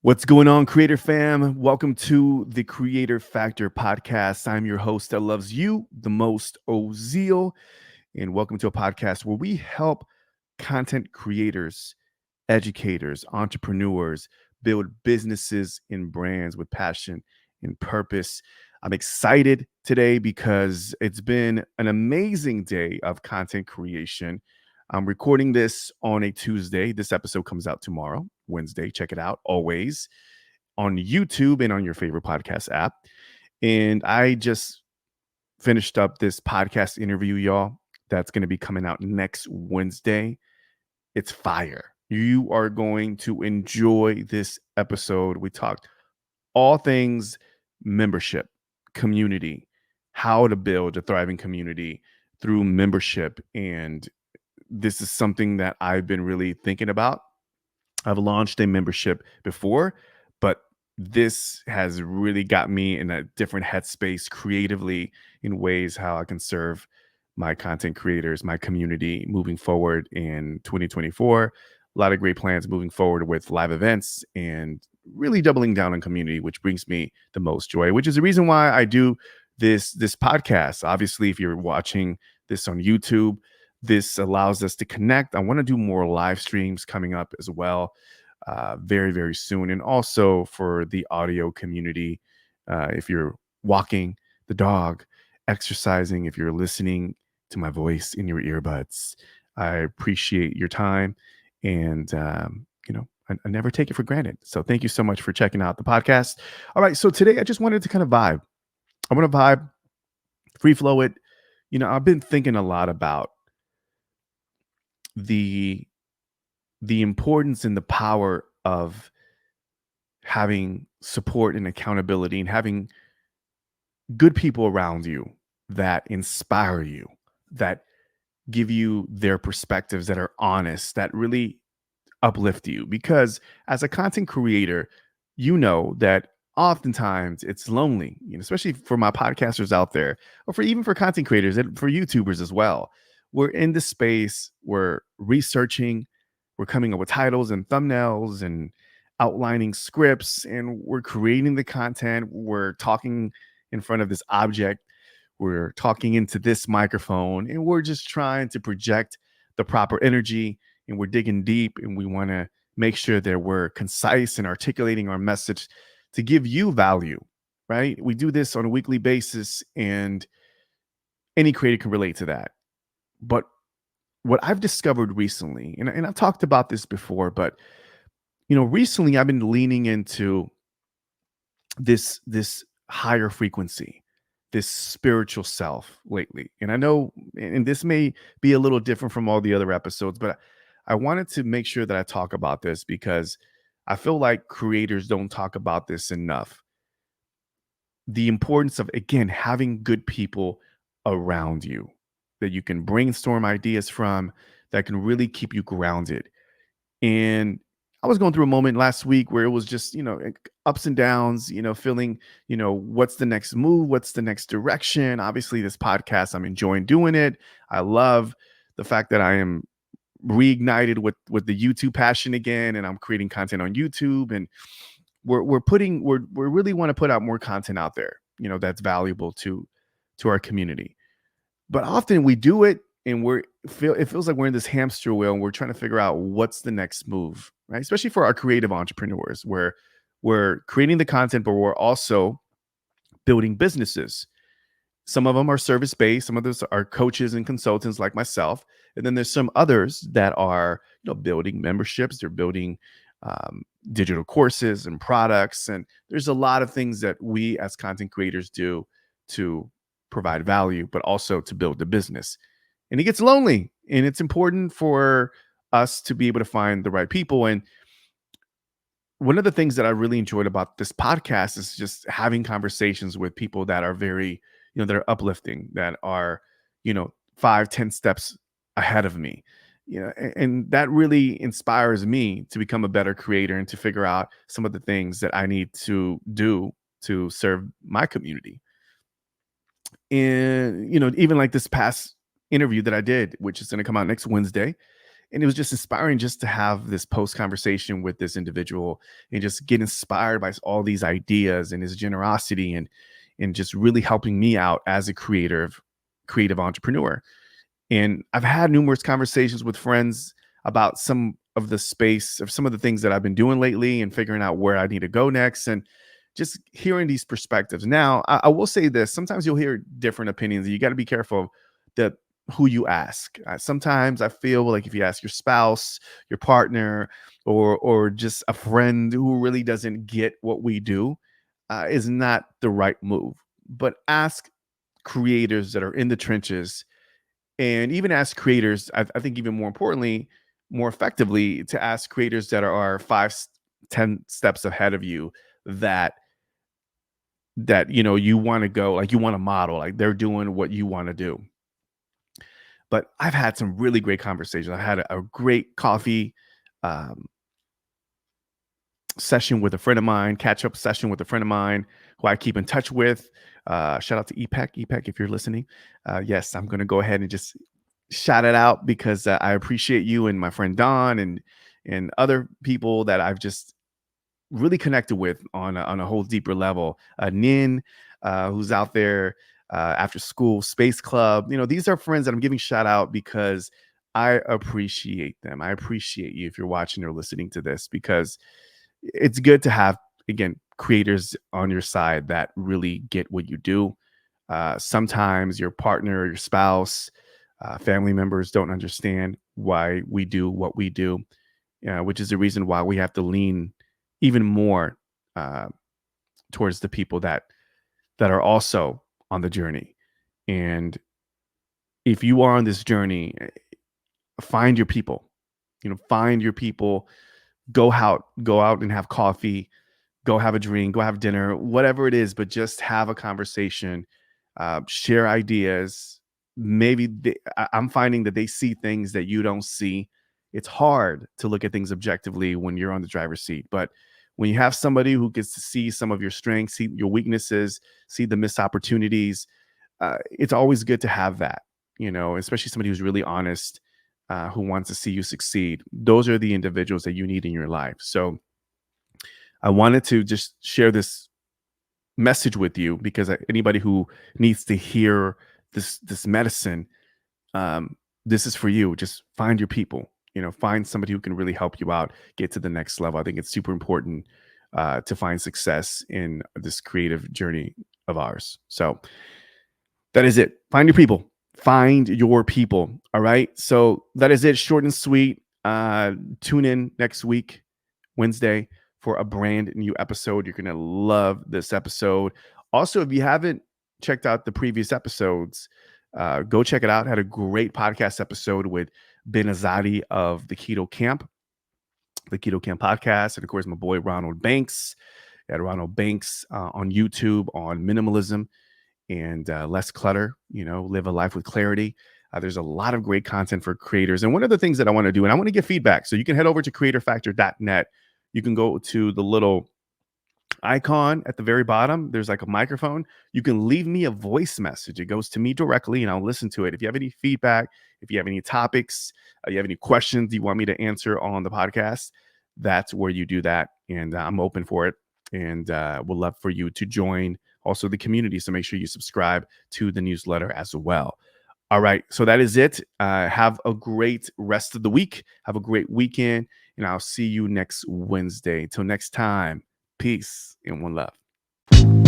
What's going on, Creator Fam? Welcome to the Creator Factor podcast. I'm your host that loves you the most, Ozeal, and welcome to a podcast where we help content creators, educators, entrepreneurs build businesses and brands with passion and purpose. I'm excited today because it's been an amazing day of content creation. I'm recording this on a Tuesday. This episode comes out tomorrow, Wednesday. Check it out always on YouTube and on your favorite podcast app. And I just finished up this podcast interview, y'all, that's going to be coming out next Wednesday. It's fire. You are going to enjoy this episode. We talked all things membership, community, how to build a thriving community through membership. And this is something that I've been really thinking about. I've launched a membership before, but this has really got me in a different headspace creatively in ways how I can serve my content creators, my community moving forward in 2024. A lot of great plans moving forward with live events and really doubling down on community, which brings me the most joy, which is the reason why I do this podcast. Obviously, if you're watching this on YouTube, this allows us to connect. I want to do more live streams coming up as well, very, very soon. And also for the audio community, if you're walking the dog, exercising, if you're listening to my voice in your earbuds, I appreciate your time. And, I never take it for granted. So thank you so much for checking out the podcast. All right. So today I just wanted to kind of vibe. I want to vibe, free flow it. I've been thinking a lot about the importance and the power of having support and accountability and having good people around you that inspire you, that give you their perspectives that are honest, that really uplift you. Because as a content creator, you know that oftentimes it's lonely, especially for my podcasters out there, or for content creators and for YouTubers as well. We're in this space, we're researching, we're coming up with titles and thumbnails and outlining scripts, and we're creating the content. We're talking in front of this object, we're talking into this microphone, and we're just trying to project the proper energy, and we're digging deep, and we want to make sure that we're concise and articulating our message to give you value, right? We do this on a weekly basis, and any creator can relate to that. But what I've discovered recently, and I've talked about this before, but recently I've been leaning into this higher frequency, this spiritual self lately. And I know, and this may be a little different from all the other episodes, but I wanted to make sure that I talk about this because I feel like creators don't talk about this enough. The importance of, again, having good people around you that you can brainstorm ideas from, that can really keep you grounded. And I was going through a moment last week where it was just, ups and downs, feeling, what's the next move? What's the next direction? Obviously, this podcast, I'm enjoying doing it. I love the fact that I am reignited with the YouTube passion again, and I'm creating content on YouTube, and we really want to put out more content out there, that's valuable to our community. But often we do it and it feels like we're in this hamster wheel and we're trying to figure out what's the next move, right? Especially for our creative entrepreneurs, where we're creating the content, but we're also building businesses. Some of them are service-based, some of those are coaches and consultants like myself. And then there's some others that are, building memberships, they're building digital courses and products. And there's a lot of things that we as content creators do to provide value, but also to build the business. And it gets lonely, and it's important for us to be able to find the right people. And one of the things that I really enjoyed about this podcast is just having conversations with people that are very, that are uplifting, that are, 5-10 steps ahead of me. And that really inspires me to become a better creator and to figure out some of the things that I need to do to serve my community. And, even like this past interview that I did, which is going to come out next Wednesday, And it was just inspiring just to have this post conversation with this individual and just get inspired by all these ideas and his generosity and just really helping me out as a creative entrepreneur. And I've had numerous conversations with friends about some of the space of some of the things that I've been doing lately and figuring out where I need to go next and just hearing these perspectives. Now, I will say this, sometimes you'll hear different opinions. You got to be careful that who you ask. Sometimes I feel like if you ask your spouse, your partner, or just a friend who really doesn't get what we do, is not the right move. But ask creators that are in the trenches, and even as creators, I think even more importantly, more effectively, to ask creators that are 10 steps ahead of you, that you want to go, like you want to model, like they're doing what you want to do. But I've had some really great conversations. I had a great coffee um, session with a friend of mine, catch up session with a friend of mine who I keep in touch with. Shout out to EPEC, if you're listening. Yes, I'm going to go ahead and just shout it out because I appreciate you and my friend Don and other people that I've just really connected with on a whole deeper level. Nin, who's out there after school, Space Club. These are friends that I'm giving shout out because I appreciate them. I appreciate you if you're watching or listening to this, because it's good to have, again, creators on your side that really get what you do. Sometimes your partner or your spouse, family members don't understand why we do what we do, which is the reason why we have to lean even more uh, towards the people that are also on the journey. And if you are on this journey, find your people. Find your people. Go out and have coffee, go have a drink, go have dinner, whatever it is, but just have a conversation, share ideas. Maybe I'm finding that they see things that you don't see. It's hard to look at things objectively when you're on the driver's seat, but when you have somebody who gets to see some of your strengths, see your weaknesses, see the missed opportunities, it's always good to have that, especially somebody who's really honest, who wants to see you succeed. Those are the individuals that you need in your life. So I wanted to just share this message with you because anybody who needs to hear this medicine, um, this is for you. Just find your people. Find somebody who can really help you out, get to the next level. I think it's super important to find success in this creative journey of ours. So that is it. Find your people. Find your people. All right. So that is it. Short and sweet. Tune in next week, Wednesday, for a brand new episode. You're going to love this episode. Also, if you haven't checked out the previous episodes, go check it out. Had a great podcast episode with Ben Azadi of the Keto Camp podcast. And of course, my boy Ronald Banks. At Ronald Banks on YouTube on minimalism and less clutter, live a life with clarity. There's a lot of great content for creators. And one of the things that I want to do, and I want to get feedback. So you can head over to creatorfactor.net. You can go to the little icon at the very bottom. There's like a microphone. You can leave me a voice message. It goes to me directly and I'll listen to it. If you have any feedback, if you have any topics, you have any questions you want me to answer on the podcast, that's where you do that. And I'm open for it. And we'll love for you to join also the community. So make sure you subscribe to the newsletter as well. All right. So that is it. Have a great rest of the week. Have a great weekend. And I'll see you next Wednesday. Till next time. Peace and one love.